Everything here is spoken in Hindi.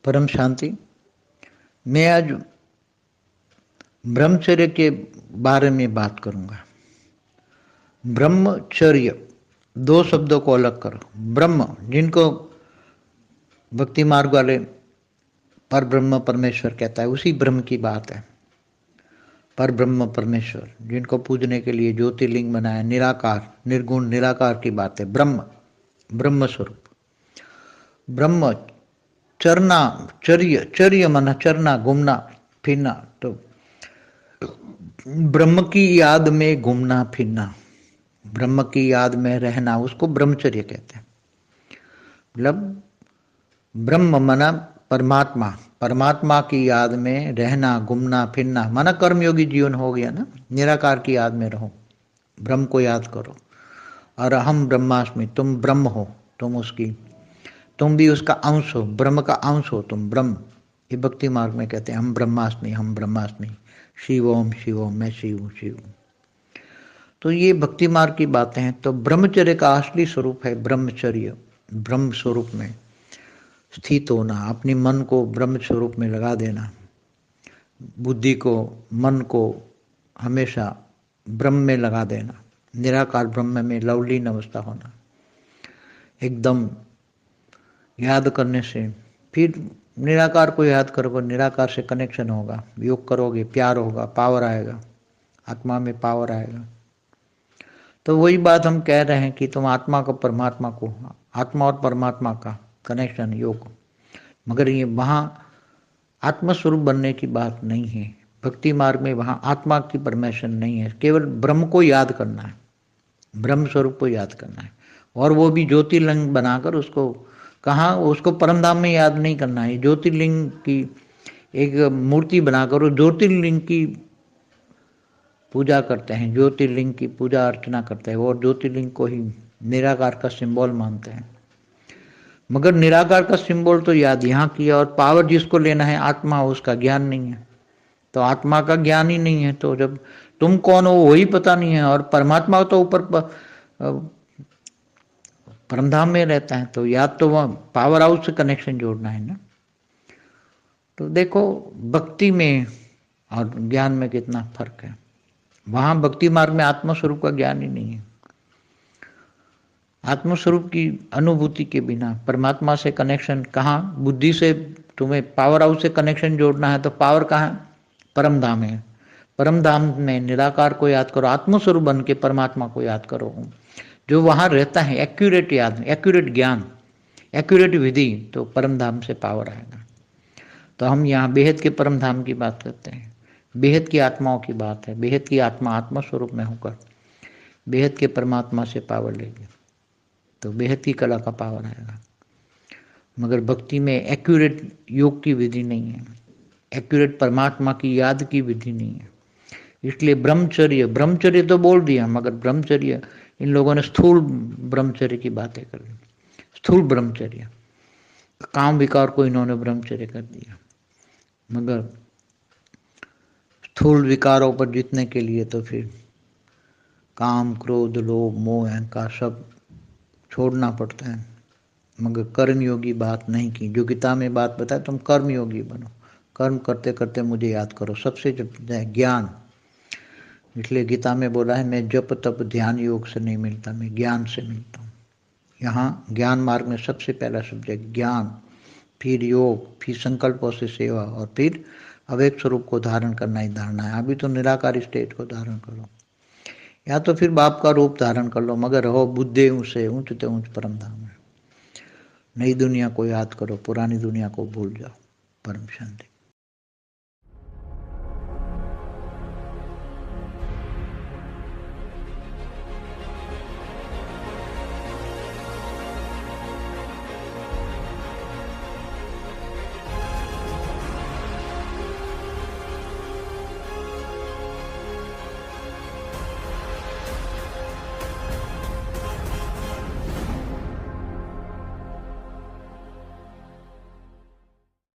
परम शांति। मैं आज ब्रह्मचर्य के बारे में बात करूंगा। ब्रह्मचर्य, दो शब्दों को अलग करो। ब्रह्म, जिनको भक्ति मार्ग वाले पर ब्रह्म परमेश्वर कहता है, उसी ब्रह्म की बात है। पर ब्रह्म परमेश्वर, जिनको पूजने के लिए ज्योतिर्लिंग बनाया, निराकार निर्गुण निराकार की बात है। ब्रह्म, ब्रह्म स्वरूप। ब्रह्म चरना, चर्य, चर्य माना चरना, घूमना फिरना। तो ब्रह्म की याद में घूमना फिरना, ब्रह्म की याद में रहना, उसको ब्रह्मचर्य कहते हैं। मतलब ब्रह्म माना परमात्मा, परमात्मा की याद में रहना, घूमना फिरना, माना कर्मयोगी जीवन हो गया ना। निराकार की याद में रहो, ब्रह्म को याद करो। और हम ब्रह्मास्मि, तुम ब्रह्म हो, तुम भी उसका अंश हो, ब्रह्म का अंश हो तुम, ब्रह्म। ये भक्ति मार्ग में कहते हैं हम ब्रह्मास्मि, हम ब्रह्मास्मि, शिव ओम, मैं शिव हूँ, शिव। तो ये भक्ति मार्ग की बातें हैं। तो ब्रह्मचर्य का असली स्वरूप है ब्रह्मचर्य, ब्रह्म स्वरूप में स्थित होना, अपने मन को ब्रह्म स्वरूप में लगा देना, बुद्धि को, मन को हमेशा ब्रह्म में लगा देना, निराकार ब्रह्म में लवलीन अवस्था होना। एकदम याद करने से, फिर निराकार को याद करोगे, निराकार से कनेक्शन होगा, योग करोगे, प्यार होगा, पावर आएगा, आत्मा में पावर आएगा। तो वही बात हम कह रहे हैं कि तुम आत्मा को, परमात्मा को, आत्मा और परमात्मा का कनेक्शन, योग। मगर ये वहाँ आत्मस्वरूप बनने की बात नहीं है। भक्ति मार्ग में वहाँ आत्मा की परमिशन नहीं है, केवल ब्रह्म को याद करना है, ब्रह्म स्वरूप को याद करना है। और वो भी ज्योतिर्लिंग बनाकर उसको, कहाँ, उसको परमधाम में याद नहीं करना है। ज्योतिर्लिंग की एक मूर्ति बनाकर उस ज्योतिर्लिंग की पूजा करते हैं, ज्योतिर्लिंग की पूजा अर्चना करते हैं और ज्योतिर्लिंग को ही निराकार का सिंबल मानते हैं। मगर निराकार का सिंबल तो याद यहाँ किया, और पावर जिसको लेना है आत्मा, उसका ज्ञान नहीं है। तो आत्मा का ज्ञान ही नहीं है, तो जब तुम कौन हो वही पता नहीं है, और परमात्मा तो ऊपर परमधाम में रहता है, तो याद तो वह पावर हाउस से कनेक्शन जोड़ना है ना। तो देखो भक्ति में और ज्ञान में कितना फर्क है। वहां भक्ति मार्ग में आत्मस्वरूप का ज्ञान ही नहीं है। आत्मस्वरूप की अनुभूति के बिना परमात्मा से कनेक्शन कहाँ, बुद्धि से तुम्हें पावर हाउस से कनेक्शन जोड़ना है, तो पावर कहाँ, परम धाम है। परम धाम में निराकार को याद करो, आत्मस्वरूप बन के परमात्मा को याद करो, जो वहाँ रहता है। एक्यूरेट याद, एक्यूरेट ज्ञान, एक्यूरेट विधि, तो परम धाम से पावर आएगा। तो हम यहाँ बेहद के परम धाम की बात करते हैं, बेहद की आत्माओं की बात है। बेहद की आत्मा आत्मस्वरूप में होकर बेहद के परमात्मा से पावर लेगी, तो बेहद की कला का पावर आएगा। मगर भक्ति में एक्यूरेट योग की विधि नहीं है, एक्यूरेट परमात्मा की याद की विधि नहीं है। इसलिए ब्रह्मचर्य, ब्रह्मचर्य तो बोल दिया, मगर ब्रह्मचर्य इन लोगों ने स्थूल ब्रह्मचर्य की बातें कर दी। स्थूल ब्रह्मचर्य, काम विकार को इन्होंने ब्रह्मचर्य कर दिया। मगर स्थूल विकारों पर जीतने के लिए तो फिर काम, क्रोध, लोभ, मोह, अहंकार सब छोड़ना पड़ता है। मगर कर्मयोगी बात नहीं की, जो गीता में बात बताए, तुम कर्मयोगी बनो, कर्म करते करते मुझे याद करो। सबसे ज्ञान, इसलिए गीता में बोला है, मैं जप तप ध्यान योग से नहीं मिलता, मैं ज्ञान से मिलता हूँ। यहाँ ज्ञान मार्ग में सबसे पहला सब्जेक्ट ज्ञान, फिर योग, फिर संकल्पों से सेवा, और फिर अवेक स्वरूप को धारण करना ही धारणा है। अभी तो निराकार स्टेट को धारण करो, या तो फिर बाप का रूप धारण कर लो, मगर रहो बुद्धे से ऊंचते ऊंच परम धाम है। नई दुनिया को याद करो, पुरानी दुनिया को भूल जाओ। परम शांति।